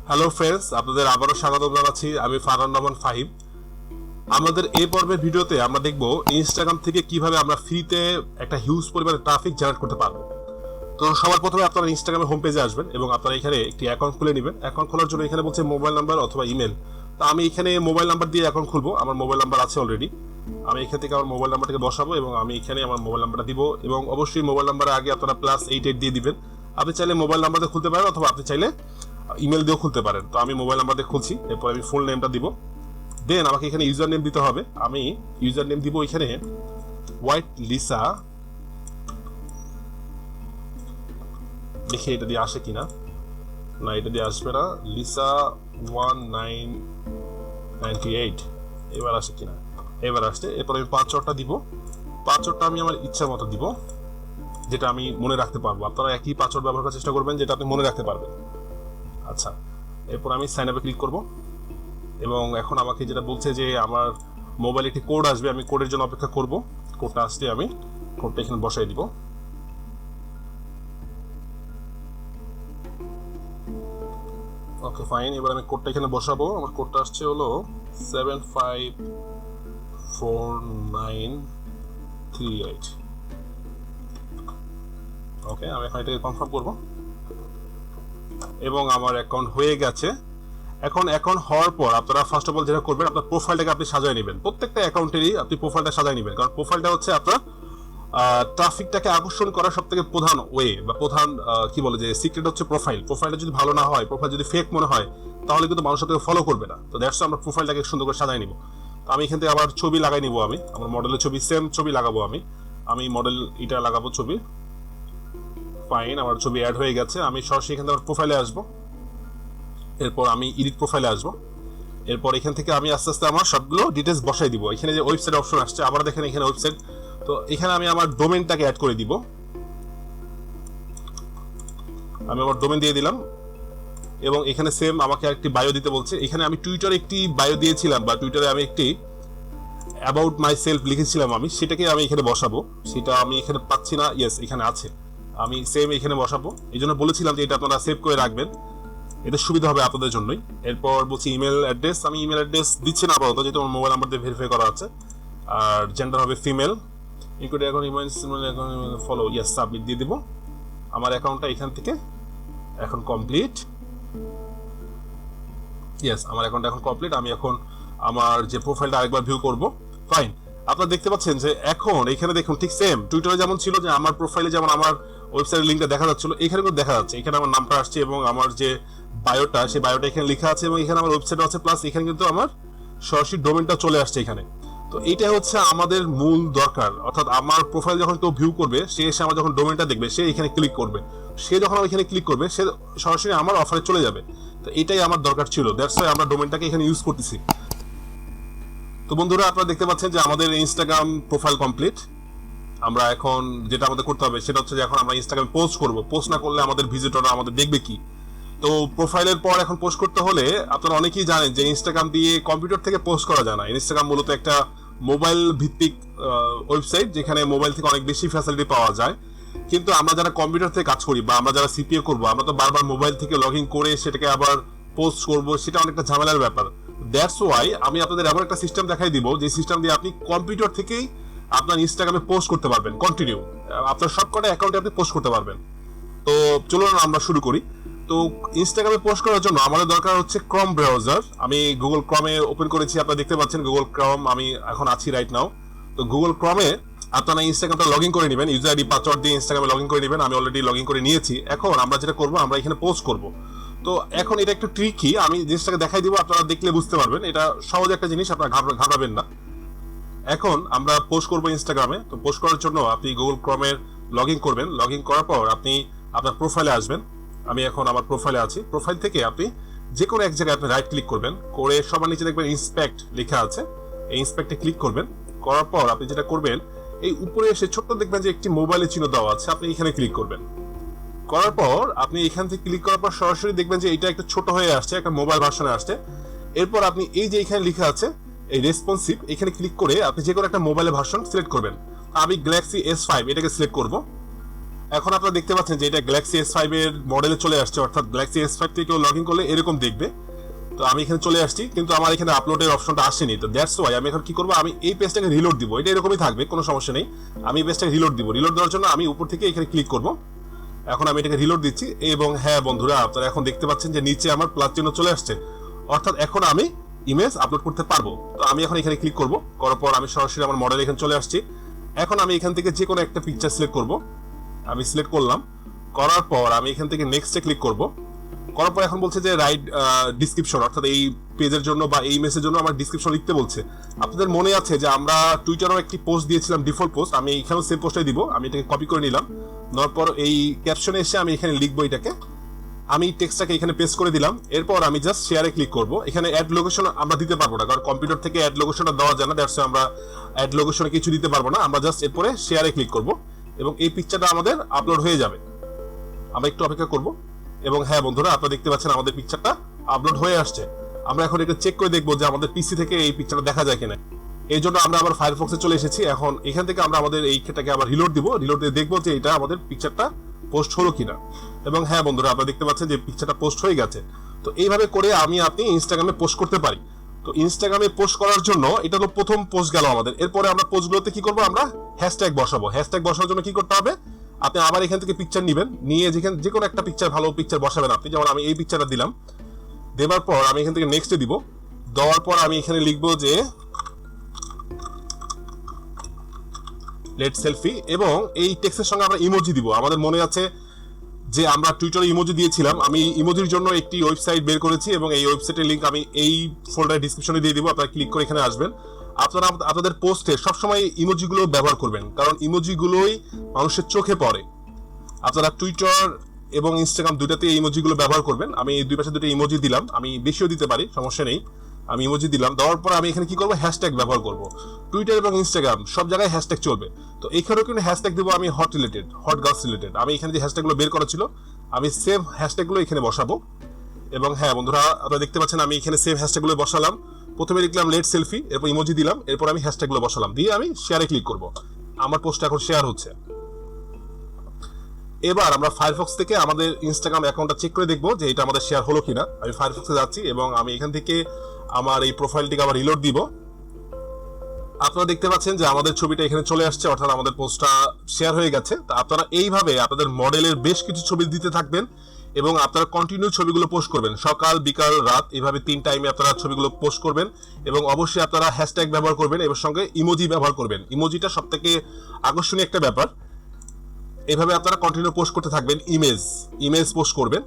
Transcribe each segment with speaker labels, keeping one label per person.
Speaker 1: Hello friends, আপনাদের আবারও স্বাগত জানাচ্ছি। আমি ফারহান রহমান ফাহিম। আমাদের এই পর্বের ভিডিওতে আমরা দেখব ইনস্টাগ্রাম থেকে কিভাবে আমরা ফ্রিতে একটা হিউজ পরিমাণে ট্রাফিক জেনারেট করতে পারবো। তো সবার প্রথমে আপনারা ইনস্টাগ্রামের হোম পেজে আসবেন এবং আপনারা এখানে একটি অ্যাকাউন্ট খুলে নেবেন। অ্যাকাউন্ট খোলার জন্য এখানে বলছে মোবাইল নাম্বার অথবা ইমেল। তো আমি এখানে মোবাইল নাম্বার দিয়ে অ্যাকাউন্ট খুলবো। আমার মোবাইল নাম্বার আছে অলরেডি। আমি এখান থেকে আমার মোবাইল নাম্বারটাকে বসাবো এবং আমি এখানে আমার মোবাইল নাম্বারটা দিব এবং অবশ্যই মোবাইল নাম্বারের আগে আপনারা +88 দিয়ে দিবেন। আপনি চাইলে মোবাইল নাম্বার দিয়ে খুলতে পারেন অথবা আপনি চাইলে ইমেল দিয়েও খুলতে পারেন। তো আমি মোবাইল নাম্বার দিয়ে খুলছি। এরপর আমি ফুল নেমটা দিব। দেন আমাকে এখানে ইউজার নেম দিতে হবে। আমি ইউজার নেম দিব এখানে হোয়াইট লিসা। দেখি এটা দিয়ে আসে কিনা। না, এটা দিয়ে আসবে না। লিসা 1998 এবার আসে কিনা। এবার আসছে। এরপর আমি পাসওয়ার্ডটা দিব। পাসওয়ার্ডটা আমি আমার ইচ্ছা মতো দিব, যেটা আমি মনে রাখতে পারবো। আপনারা একই পাসওয়ার্ড ব্যবহার করার চেষ্টা করবেন যেটা আপনি মনে রাখতে পারবেন। আচ্ছা, এরপর আমি সাইন আপে ক্লিক করব এবং এখন আমাকে যেটা বলছে যে আমার মোবাইলে একটি কোড আসবে। আমি কোডের জন্য অপেক্ষা করব। কোডটা আসলে আমি কোডটা এখানে বসাই দিব। Okay fine. এবার আমি কোডটা এখানে বসাবো। আমার কোডটা আসছে হলো 754938। ওকে, আমি এখন এটাকে কনফার্ম করব এবং আমার অ্যাকাউন্ট হয়ে গেছে। এখন অ্যাকাউন্ট হওয়ার পর আপনারা ফার্স্ট অফ অল যেটা করবেন, আপনার প্রোফাইলটাকে আপনি সাজায় নেবেন। প্রত্যেকটা অ্যাকাউন্টেরই আপনি প্রোফাইলটা সাজায় নেবেন, কারণ প্রোফাইলটা হচ্ছে আপনার ট্রাফিকটাকে আকর্ষণ করার সবথেকে প্রধান ওয়ে বা প্রধান কি বলে যে সিক্রেট হচ্ছে প্রোফাইল। প্রোফাইলটা যদি ভালো না হয়, প্রোফাইল যদি ফেক মনে হয়, তাহলে কিন্তু মানুষ আপনাকে ফলো করবে না। তো দ্যাটস আমরা প্রোফাইলটাকে সুন্দর করে সাজায় নিব। তো আমি এখান থেকে আবার ছবি লাগাই নিব। আমি আমার মডেলের ছবি, সেম ছবি লাগাবো। আমি মডেল এটা লাগাবো ছবি। ফাইন, আমার ছবি অ্যাড হয়ে গেছে। আমি সরাসরি এখান থেকে প্রোফাইলে আসবো। এরপর আমি এডিট প্রোফাইলে আসবো। এরপর এখান থেকে আমি আস্তে আস্তে আমার সবগুলো ডিটেলস বসাই দিব। এখানে যে ওয়েবসাইট অপশন আসছে, আবার দেখেন এখানে ওয়েবসাইট। তো এখানে আমি আমার ডোমেনটাকে অ্যাড করে দিব। আমি আমার ডোমেন দিয়ে দিলাম এবং এখানে সেম আমাকে একটি বায়ো দিতে বলছে। এখানে আমি টুইটারে একটি বায়ো দিয়েছিলাম বা টুইটারে আমি একটি অ্যাবাউট মাই সেলফ লিখেছিলাম, আমি সেটাকে আমি এখানে বসাবো। সেটা আমি এখানে পাচ্ছি না। ইয়েস, এখানে আছে। আমি সেম এখানে বসাবো। এই জন্য বলেছিলাম যে এটা আপনারা সেভ করে রাখবেন, এটা সুবিধা হবে আপনাদের জন্যই। এরপর বলছি ইমেল অ্যাড্রেস। আমি ইমেল অ্যাড্রেস দিচ্ছি না আপাতত, যেহেতু আমার মোবাইল নাম্বার দিয়ে ভেরিফাই করা আছে। আর জেন্ডার হবে female. Include account follow. Yes, submit দিয়ে দিব। আমার অ্যাকাউন্টটা এখান থেকে এখন কমপ্লিট। ইয়েস, আমার অ্যাকাউন্ট এখন কমপ্লিট। আমি এখন আমার যে প্রোফাইলটা আরেকবার ভিউ করব। ফাইন, আপনারা দেখতে পাচ্ছেন যে এখন এখানে দেখুন ঠিক সেম টুইটারে যেমন ছিল যে আমার প্রোফাইলে যেমন আমার ওয়েবসাইটের লিঙ্কটা দেখা যাচ্ছিল, এখানে কিন্তু দেখা যাচ্ছে। এখানে আমার নামটা আসছে এবং আমার যে বায়োটা, সেই বায়োটা এখানে লেখা আছে এবং এখানে আমার ওয়েবসাইট আছে, প্লাস এখানে কিন্তু আমার সরাসরি ডোমেনটা চলে আসছে এখানে। তো এইটা হচ্ছে আমাদের মূল দরকার। অর্থাৎ আমার প্রোফাইল যখন কেউ ভিউ করবে, সে এসে আমার যখন ডোমেনটা দেখবে, সে এখানে ক্লিক করবে। সে যখন আমার এখানে ক্লিক করবে, সে সরাসরি আমার অফারে চলে যাবে। তো এটাই আমার দরকার ছিল। দ্যাটস ওয়াই আমরা ডোমেনটাকে এখানে ইউজ করতেছি। তো বন্ধুরা, আপনারা দেখতে পাচ্ছেন যে আমাদের ইনস্টাগ্রাম প্রোফাইল কমপ্লিট। আমরা এখন যেটা আমাদের করতে হবে সেটা হচ্ছে যে এখন আমরা ইনস্টাগ্রামে পোস্ট করব। পোস্ট না করলে আমাদের ভিজিটররা আমাদের দেখবে কি? তো প্রোফাইলের পর এখন পোস্ট করতে হলে আপনারা অনেকেই জানেন যে ইনস্টাগ্রাম দিয়ে কম্পিউটার থেকে পোস্ট করা যায় না। ইনস্টাগ্রাম মূলত একটা মোবাইল ভিত্তিক ওয়েবসাইট, যেখানে মোবাইল থেকে অনেক বেশি ফ্যাসিলিটি পাওয়া যায়। কিন্তু আমরা যারা কম্পিউটার থেকে কাজ করি বা আমরা যারা সিপিএ করবো, আমরা তো বারবার মোবাইল থেকে লগ ইন করে সেটাকে আবার পোস্ট করব, সেটা অনেকটা ঝামেলার ব্যাপার। দ্যাটস ওয়াই আমি আপনাদের এমন একটা সিস্টেম দেখাই দিব, যে সিস্টেম দিয়ে আপনি কম্পিউটার থেকেই আপনার ইনস্টাগ্রামে পোস্ট করতে পারবেন। কন্টিনিউ আপনার সবকটা অ্যাকাউন্টে আপনি পোস্ট করতে পারবেন। তো চলুন আমরা শুরু করি। তো ইনস্টাগ্রামে পোস্ট করার জন্য আমাদের দরকার হচ্ছে ক্রম ব্রাউজার। আমি গুগল ক্রমে ওপেন করেছি, আপনারা দেখতে পাচ্ছেন গুগল ক্রম আমি এখন আছি রাইট নাও। তো গুগল ক্রমে আপনারা ইনস্টাগ্রামটা লগ ইন করে নেবেন, ইউজার আইডি পাসওয়ার্ড দিয়ে ইনস্টাগ্রামে লগ ইন করে নেবেন। আমি অলরেডি লগ ইন করে নিয়েছি। এখন আমরা যেটা করবো, আমরা এখানে পোস্ট করব। তো এখন এটা একটু ট্রিকি, আমি জিনিসটাকে দেখাই দিব, আপনারা দেখলে বুঝতে পারবেন। এটা সহজ একটা জিনিস, আপনারা ঘাবড়াবেন না। এখন আমরা পোস্ট করবো ইনস্টাগ্রামে। তো পোস্ট করার জন্য আপনি গুগল ক্রমের লগ ইন করবেন। লগ ইন করার পর আপনি আপনার প্রোফাইলে আসবেন। আমি এখন আমার প্রোফাইলে আছি। প্রোফাইল থেকে আপনি যে কোনো এক জায়গায় আপনি রাইট ক্লিক করবেন, করে সবার নিচে দেখবেন ইন্সপেক্ট লেখা আছে। এই ইন্সপেক্টে ক্লিক করবেন। করার পর আপনি যেটা করবেন, এই উপরে এসে ছোট্ট দেখবেন যে একটি মোবাইলের চিহ্ন দেওয়া আছে, আপনি এখানে ক্লিক করবেন। করার পর আপনি এখান থেকে ক্লিক করার পর সরাসরি দেখবেন যে এটা একটা ছোট হয়ে আসছে, একটা মোবাইল ভার্সনে আসছে। এরপর আপনি এই যে এখানে লেখা আছে এই রেসপন্সিভ, এখানে ক্লিক করে আপনি যে কোনো একটা মোবাইলের ভার্সন সিলেক্ট করবেন। আমি গ্যালাক্সি S5 এটাকে সিলেক্ট করব। এখন আপনারা দেখতে পাচ্ছেন যে এটা গ্যালাক্সি S5 এর মডেলে চলে আসছে, অর্থাৎ গ্যালাক্সি S5 থেকে লগ ইন করলে এরকম দেখবে। তো আমি এখানে চলে আসছি, কিন্তু আমার এখানে আপলোডের অপশনটা আসেনি। তো দ্যাটস ওয়াই আমি এখন কি করবো, আমি এই পেজটাকে রিলোড দিব। এটা এরকমই থাকবে, কোনো সমস্যা নেই। আমি এই পেজটাকে রিলোড দিব। রিলোড দেওয়ার জন্য আমি উপর থেকে এখানে ক্লিক করব। এখন আমি এটাকে রিলোড দিচ্ছি এবং হ্যাঁ বন্ধুরা, আপনারা এখন দেখতে পাচ্ছেন যে নিচে আমার প্লাস চিহ্ন চলে আসছে, অর্থাৎ এখন আমি ইমেজ আপলোড করতে পারবো। তো আমি এখন এখানে ক্লিক করব, করার পর আমি সরাসরি আমার মডেল এখানে চলে আসছি। এখন আমি এখান থেকে যে কোনো একটা পিকচার সিলেক্ট করব। আমি সিলেক্ট করলাম, করার পর আমি এখান থেকে নেক্সটে ক্লিক করব। করার পর এখন বলছে যে রাইট ডিসক্রিপশন, অর্থাৎ এই পেজের জন্য বা এই মেসেজের জন্য আমার ডিসক্রিপশন লিখতে বলছে। আপনাদের মনে আছে যে আমরা টুইটারেও একটি পোস্ট দিয়েছিলাম, ডিফল্ট পোস্ট। আমি এখানেও সেম পোস্টটাই দিব। আমি এটাকে কপি করে নিলাম, নেওয়ার পর এই ক্যাপশনে এসে আমি এখানে লিখবো এটাকে। আমি টেক্সটটাকে এখানে পেস্ট করে দিলাম। এরপর আমি জাস্ট শেয়ারে ক্লিক করব। এখানে অ্যাড লোকেশন আমরা দিতে পারবো না, কারণ কম্পিউটার থেকে অ্যাড লোকেশনটা দেওয়া যায় না। দ্যাটস আমরা অ্যাড লোকেশনে কিছু দিতে পারবো না। আমরা জাস্ট এরপরে শেয়ারে ক্লিক করব এবং এই পিকচারটা আমাদের আপলোড হয়ে যাবে। আমরা একটু অপেক্ষা করব এবং হ্যাঁ বন্ধুরা, আপনারা দেখতে পাচ্ছেন আমাদের পিকচারটা আপলোড হয়ে আসছে। আমরা এখন এটা চেক করে দেখবো যে আমাদের পিসি থেকে এই পিকচারটা দেখা যায় কিনা। এই জন্য আমরা আবার ফায়ারফক্সে চলে এসেছি। এখন এখান থেকে আমরা আমাদের এইটাকে আবার রিলোড দিব। রিলোড দিয়ে দেখবো যে এটা আমাদের পিকচারটা পোস্ট হলো কিনা। এবং হ্যাঁ বন্ধুরা, আপনারা দেখতে পাচ্ছেন যে পিকচারটা পোস্ট হয়ে গেছে। তো এইভাবে করে আপনি ইনস্টাগ্রামে পোস্ট করতে পারি। তো ইনস্টাগ্রামে পোস্ট করার জন্য এটা হলো প্রথম পোস্ট গেল আমাদের। এরপরে আমরা পোস্টগুলোতে কি করবো, আমরা হ্যাশট্যাগ বসাবো। হ্যাশট্যাগ বসানোর জন্য কি করতে হবে, আপনি আবার এখান থেকে পিকচার নেবেন, নিয়ে যেখানে যে কোনো একটা পিকচার, ভালো পিকচার বসাবেন আপনি। যেমন আমি এই পিকচারটা দিলাম, দেওয়ার পর আমি এখান থেকে নেক্সটে দিব। দেওয়ার পর আমি এখানে লিখবো যে লেট সেলফি এবং এই টেক্সটের সঙ্গে আমরা ইমোজি দিব। আমাদের মনে আছে যে আমরা টুইটারে ইমোজি দিয়েছিলাম। আমি ইমোজির জন্য একটি ওয়েবসাইট বের করেছি এবং এই ওয়েবসাইটের লিংক আমি এই ফোল্ডার ডিসক্রিপশনে দিয়ে দিব। আপনারা ক্লিক করে এখানে আসবেন। আপনারা আপনাদের পোস্টে সবসময় ইমোজিগুলো ব্যবহার করবেন, কারণ ইমোজিগুলোই মানুষের চোখে পড়ে। আপনারা টুইটার এবং ইনস্টাগ্রাম দুইটাতে এই ইমোজিগুলো ব্যবহার করবেন। আমি দুই পাশে দুটো ইমোজি দিলাম, আমি বেশিও দিতে পারি, সমস্যা নেই। আমি ইমোজি দিলাম, দেওয়ার পর আমি এখানে কি করবো, হ্যাশট্যাগ ব্যবহার করব। টুইটার এবং ইনস্টাগ্রাম সব জায়গায় হ্যাশট্যাগ চলবে। তো এখানেও কিন্তু হ্যাশট্যাগ দেবো আমি হট গার্লস রিলেটেড। আমি এখানে যে হ্যাশট্যাগুলো বের করা ছিল, আমি সেম হ্যাশট্যাগুলো এখানে বসাবো। এবং হ্যাঁ বন্ধুরা, আপনারা দেখতে পাচ্ছেন আমি এখানে সেম হ্যাশট্যাগুলো বসালাম। প্রথমে লিখলাম লেট সেলফি, এরপর ইমোজি দিলাম, এরপর আমি হ্যাশট্যাগুলো বসালাম, দিয়ে আমি শেয়ারে ক্লিক করব। আমার পোস্টটা এখন শেয়ার হচ্ছে। এবার আমরা ফায়ারফক্স থেকে আমাদের ইনস্টাগ্রাম অ্যাকাউন্টটা চেক করে দেখবো যে এটা আমাদের শেয়ার হলো কিনা। আমি ফায়ারফক্সে যাচ্ছি এবং আমি এখান থেকে আমার এই প্রোফাইলটিকে আবার রিলোড দিব। আপনারা দেখতে পাচ্ছেন যে আমাদের ছবিটা এখানে চলে আসছে, অর্থাৎ আমাদের পোস্টটা শেয়ার হয়ে গেছে। তো আপনারা এইভাবে আপনাদের মডেলের বেশ কিছু ছবি দিতে থাকবেন এবং আপনারা কন্টিনিউ ছবিগুলো পোস্ট করবেন, সকাল বিকাল রাত, এইভাবে 3 টাইমে আপনারা ছবিগুলো পোস্ট করবেন। এবং অবশ্যই আপনারা হ্যাশট্যাগ ব্যবহার করবেন এবং সঙ্গে ইমোজি ব্যবহার করবেন। ইমোজিটা সবথেকে আকর্ষণীয় একটা ব্যাপার। এইভাবে আপনারা কন্টিনিউ পোস্ট করতে থাকবেন, ইমেজ পোস্ট করবেন।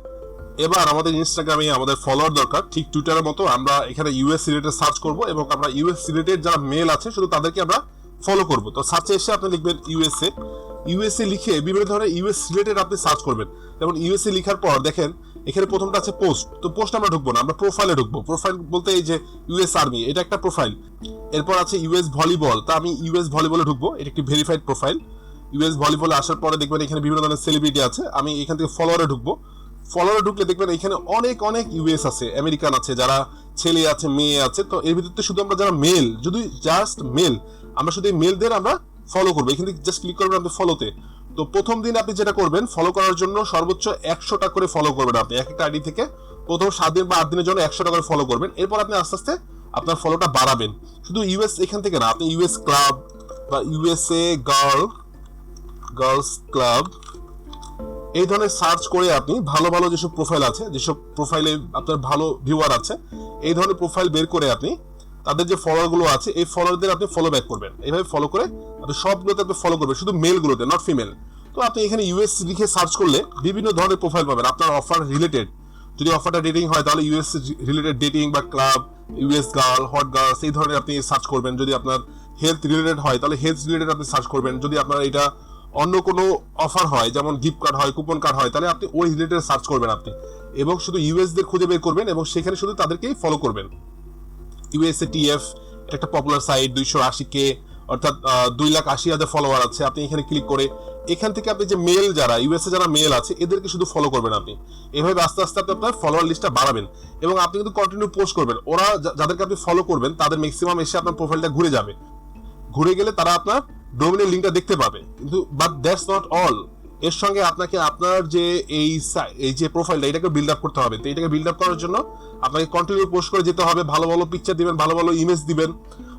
Speaker 1: এবার আমাদের ইনস্টাগ্রামে আমাদের ফলোয়ার দরকার, ঠিক টুইটারের মতো। আমরা এখানে ইউএস রিলেটেড সার্চ করব এবং আমরা ইউএস রিলেটেড যারা মেল আছে শুধু তাদেরকে আমরা ফলো করব। তো সার্চে এসে আপনি লিখবেন ইউএসএ লিখে বিভিন্ন ধরনের ইউএস রিলেটেড আপনি সার্চ করবেন। যেমন ইউএসএ লিখার পর দেখেন এখানে প্রথমটা আছে পোস্ট। তো পোস্ট আমরা ঢুকবো না, আমরা প্রোফাইলে ঢুকবো। প্রোফাইল বলতে এই যে ইউএস আর্মি, এটা একটা প্রোফাইল। এরপর আছে ইউএস ভলিবল, তা আমি ইউএস ভলিবলে ঢুকবো, এটা একটি ভেরিফাইড প্রোফাইল। ইউএস ভলিবলে আসার পরে দেখবেন এখানে বিভিন্ন ধরনের সেলিব্রিটি আছে। আমি এখান থেকে ফলোয়ারে ঢুকবো। ফলোয়ারে ঢুকলে দেখবেন এখানে অনেক ইউএস আছে, আমেরিকান আছে, যারা ছেলে আছে, মেয়ে আছে। তো এর ভিতরে শুধু আমরা যারা মেল, যদি জাস্ট মেল, আমরা শুধু এই মেলদের আমরা ফলো করবো। এখান থেকে জাস্ট ক্লিক করবেন আপনি ফলোতে। তো প্রথম দিন আপনি যেটা করবেন, ফলো করার জন্য সর্বোচ্চ 100টা করে ফলো করবেন আপনি এক একটা আইডি থেকে। প্রথম 7 দিন বা 8 দিনের জন্য 100টা করে ফলো করবেন। এরপর আপনি আস্তে আস্তে আপনার ফলোটা বাড়াবেন। শুধু ইউএস এখান থেকে না, আপনি ইউএস ক্লাব বা ইউএসএ গার্লস ক্লাব এই ধরনের সার্চ করে আপনি ভালো যেসব প্রোফাইল আছে, যেসব প্রোফাইলে আপনার ভালো ভিউয়ার আছে, এই ধরনের প্রোফাইল বের করে আপনি তাদের যে ফলোয়ারগুলো আছে এই ফলোয়ারদের আপনি ফলো ব্যাক করবেন। এইভাবে ফলো করে আপনি সবগুলোতে আপনি ফলো করবেন, শুধু মেলগুলোতে, নট ফিমেল। তো আপনি এখানে ইউএস লিখে সার্চ করলে বিভিন্ন ধরনের প্রোফাইল পাবেন আপনার অফার রিলেটেড। যদি অফারটা ডেটিং হয় তাহলে ইউএস রিলেটেড ডেটিং বা club, US girl, hot girls, এই ধরনের আপনি সার্চ করবেন। যদি আপনার হেলথ রিলেটেড হয় তাহলে হেলথ রিলেটেড আপনি সার্চ করবেন। যদি আপনার এটা অন্য কোনো অফার হয়, যেমন গিফট কার্ড হয়, কুপন কার্ড হয়, তাহলে আপনি ওই রিলেটেড সার্চ করবেন আপনি, এবং শুধু ইউএস দের খুঁজে বের করবেন এবং সেখানে শুধু তাদেরকেই ফলো করবেন। ইউএসএ টিএফ এটা একটা পপুলার সাইট, 280K অর্থাৎ 2,80,000 ফলোয়ার আছে। আপনি এখানে ক্লিক করে এখান থেকে আপনি যে মেল, যারা ইউএসএ যারা মেল আছে এদেরকে শুধু ফলো করবেন আপনি। এভাবে আস্তে আস্তে আপনি আপনার ফলোয়ার লিস্টটা বাড়াবেন এবং আপনি কিন্তু কন্টিনিউ পোস্ট করবেন। ওরা যাদেরকে আপনি ফলো করবেন তাদের ম্যাক্সিমাম এসে আপনার প্রোফাইলটা ঘুরে যাবে। ঘুরে গেলে তারা আপনার ডোমেনের লিঙ্কটা দেখতে পাবে। কিন্তু বাট দ্যাটস নট অল। এর সঙ্গে আপনাকে আপনার যে এই যে প্রোফাইলটা এটাকে বিল্ড আপ করতে হবে। তো এটাকে বিল্ড আপ করার জন্য আপনাকে কন্টিনিউ পোস্ট করে যেতে হবে, ভালো ভালো পিকচার দিবেন, ভালো ভালো ইমেজ দিবেন।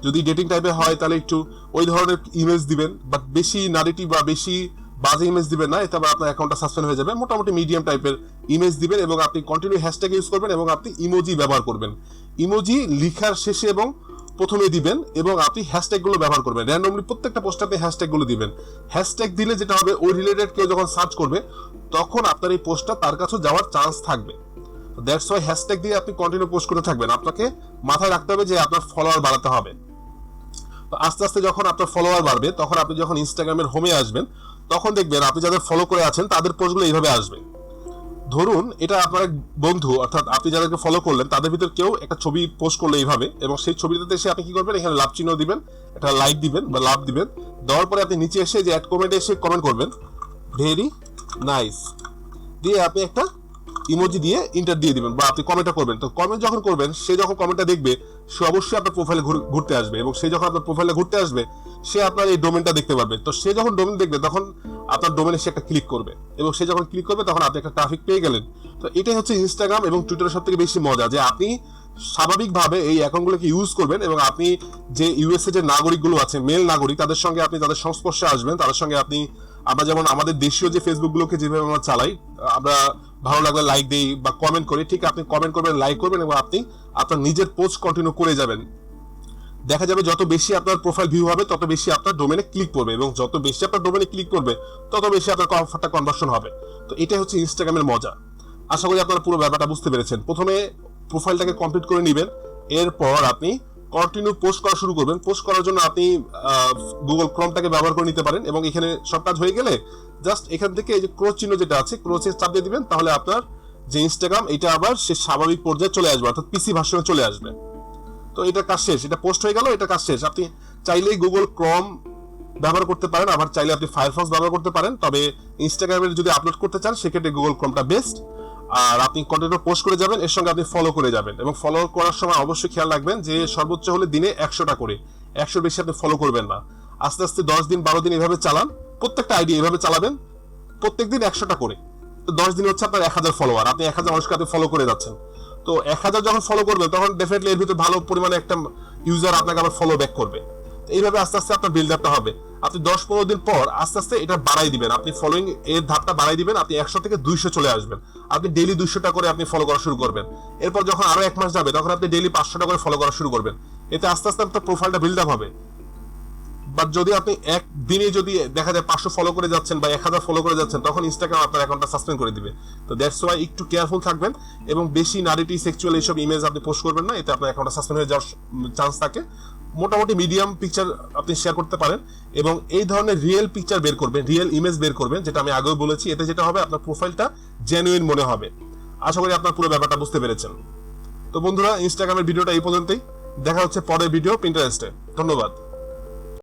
Speaker 1: যদি ডেটিং টাইপে হয় তাহলে একটু ওই ধরনের ইমেজ দিবেন, বাট বেশি নারেটিভ বা বেশি বাজে ইমেজ দিবেন না, এতে আবার আপনার অ্যাকাউন্টটা সাসপেন্ড হয়ে যাবে। মোটামুটি মিডিয়াম টাইপের ইমেজ দিবেন এবং আপনি কন্টিনিউ হ্যাশট্যাগ ইউজ করবেন এবং আপনি ইমোজি ব্যবহার করবেন। ইমোজি লিখার শেষে এবং প্রথমে দিবেন এবং আপনি হ্যাশট্যাগ গুলো ব্যবহার করবেন। র্যান্ডমলি প্রত্যেকটা পোস্টে আপনি হ্যাশট্যাগ গুলো দিবেন। হ্যাশট্যাগ দিলে যেটা হবে, ওই রিলেটেড কেউ যখন সার্চ করবে তখন আপনার এই পোস্টটা তার কাছে যাওয়ার চান্স থাকবে। দ্যাটস ওয়াই হ্যাশট্যাগ দিয়ে আপনি কন্টিনিউ পোস্ট করে থাকবেন। আপনাকে মাথায় রাখতে হবে যে আপনার ফলোয়ার বাড়াতে হবে। তো আস্তে আস্তে যখন আপনার ফলোয়ার বাড়বে, তখন আপনি যখন ইনস্টাগ্রামের হোমে আসবেন, তখন দেখবেন আপনি যাদের ফলো করে আছেন তাদের পোস্টগুলো এইভাবে আসবে। ধরুন এটা আপনার এক বন্ধু, অর্থাৎ আপনি যাদেরকে ফলো করলেন তাদের ভিতর কেউ একটা ছবি পোস্ট করলো এইভাবে, এবং সেই ছবিটাতে এসে আপনি কি করবেন, এখানে লাভ চিহ্ন দিবেন, একটা লাইক দিবেন বা লাভ দিবেন। দেওয়ার পরে আপনি নিচে এসে যে অ্যাড কমেন্টে এসে কমেন্ট করবেন ভেরি নাইস দিয়ে আপনি একটা ইমোজি দিয়ে ইন্টার দিয়ে দিবেন বা আপনি কমেন্টটা করবেন। তো কমেন্ট যখন করবেন, সে যখন কমেন্টটা দেখবে সে অবশ্যই আপনার প্রোফাইলে ঘুরতে আসবে, এবং সে যখন আপনার প্রোফাইলে ঘুরতে আসবে সে আপনার এই ডোমেনটা দেখতে পারবে। তো সে যখন ডোমেন দেখবে তখন আপনার ডোমেনে সে একটা ক্লিক করবে, এবং সে যখন ক্লিক করবে তখন আপনি একটা ট্রাফিক পেয়ে গেলেন। তো এটাই হচ্ছে ইনস্টাগ্রাম এবং টুইটারের সব থেকে বেশি মজা, যে আপনি স্বাভাবিকভাবে এই অ্যাকাউন্টগুলোকে ইউজ করবেন এবং আপনি যে ইউএসএ যে নাগরিকগুলো আছে, মেল নাগরিক, তাদের সঙ্গে আপনি তাদের সংস্পর্শে আসবেন। তাদের সঙ্গে আপনি, আমরা যেমন আমাদের দেশীয় যে ফেসবুকগুলোকে যেভাবে আমরা চালাই, আমরা ভালো লাগলে লাইক দিই বা কমেন্ট করি, ঠিক আপনি কমেন্ট করবেন, লাইক করবেন এবং আপনি আপনার নিজের পোস্ট কন্টিনিউ করে যাবেন। দেখা যাবে যত বেশি আপনার প্রোফাইল ভিউ হবে তত বেশি আপনার ডোমেনে ক্লিক করবে, এবং যত বেশি আপনার ডোমেনে ক্লিক করবে তত বেশি আপনার অফারটা কনভার্সন হবে। তো এটাই হচ্ছে ইনস্টাগ্রামের মজা। আশা করি আপনারা পুরো ব্যাপারটা বুঝতে পেরেছেন। প্রথমে প্রোফাইলটাকে কমপ্লিট করে নেবেন, এরপর আপনি কন্টিনিউ পোস্ট করা শুরু করবেন। পোস্ট করার জন্য আপনি গুগল ক্রোমটাকে ব্যবহার করে নিতে পারেন, এবং এখানে সব কাজ হয়ে গেলে জাস্ট এখান থেকে এই যে ক্রোচ চিহ্ন যেটা আছে, ক্রোচে চাপ দিয়ে দিবেন, তাহলে আপনার যে ইনস্টাগ্রাম এটা আবার সে স্বাভাবিক পর্যায়ে চলে আসবে, অর্থাৎ পিসি ভার্সনে চলে আসবে। তো এটা কাজ শেষ, এটা পোস্ট হয়ে গেল, এটা কাজ শেষ। আপনি চাইলেই গুগল ক্রোম ব্যবহার করতে পারেন, আবার চাইলে আপনি ফায়ারফক্স ব্যবহার করতে পারেন, তবে ইনস্টাগ্রামের যদি আপলোড করতে চান সেক্ষেত্রে গুগল ক্রোমটা বেস্ট। আর আপনি কন্টেন্ট পোস্ট করে যাবেন, এর সঙ্গে আপনি ফলো করে যাবেন, এবং ফলো করার সময় অবশ্যই খেয়াল রাখবেন যে সর্বোচ্চ হলে দিনে 100টা করে, 100 বেশি আপনি ফলো করবেন না। আস্তে আস্তে 10 দিন 12 দিন এভাবে চালান, প্রত্যেকটা আইডি এভাবে চালাবেন, প্রত্যেকদিন 100টা করে। তো 10 দিন হচ্ছে আপনার 1000 ফলোয়ার, আপনি 1000 মানুষকে আপনি ফলো করে যাচ্ছেন। তো 1000 যখন ফলো করবেন তখন ডেফিনেটলি এর ভিতরে ভালো পরিমাণে একটা ইউজার আপনাকে আবার ফলো ব্যাক করবে। এইভাবে আস্তে আস্তে আপনার বিল্ড আপটা হবে। আপনি 10-15 দিন পর আস্তে আস্তে এটা বাড়াই দিবেন, আপনি ফলোইং এর ধাপটা বাড়াই দিবেন, আপনি 100 থেকে 200 চলে আসবেন। আপনি ডেইলি 200টা করে আপনি ফলো করা শুরু করবেন। এরপর যখন আরো 1 মাস যাবে তখন আপনি ডেইলি 500টা করে ফলো করা শুরু করবেন। এতে আস্তে আস্তে আপনার প্রোফাইলটা বিল্ড আপ হবে। বাট যদি আপনি একদিনে যদি দেখা যায় 500 ফলো করে যাচ্ছেন বা 1000 ফলো করে যাচ্ছেন, তখন ইনস্টাগ্রাম আপনার অ্যাকাউন্টটা সাসপেন্ড করে দিবে। তো দ্যাটস ওয়াই একটু কেয়ারফুল থাকবেন, এবং বেশি নারেটিভ সেক্সুয়াল এইসব ইমেজ আপনি পোস্ট করবেন না, এতে আপনার অ্যাকাউন্টটা সাসপেন্ড হয়ে যাওয়ার চান্স থাকে। মোটামুটি মিডিয়াম পিকচার আপনি শেয়ার করতে পারেন, এবং এই ধরনের রিয়েল পিকচার বের করবেন, রিয়েল ইমেজ বের করবেন, যেটা আমি আগেও বলেছি। এতে যেটা হবে, আপনার প্রোফাইলটা জেনুইন মনে হবে। আশা করি আপনার পুরো ব্যাপারটা বুঝতে পেরেছেন। তো বন্ধুরা, ইনস্টাগ্রামের ভিডিওটা এই পর্যন্তই। দেখা হচ্ছে পরের ভিডিও পিন্টারেস্টে। ধন্যবাদ।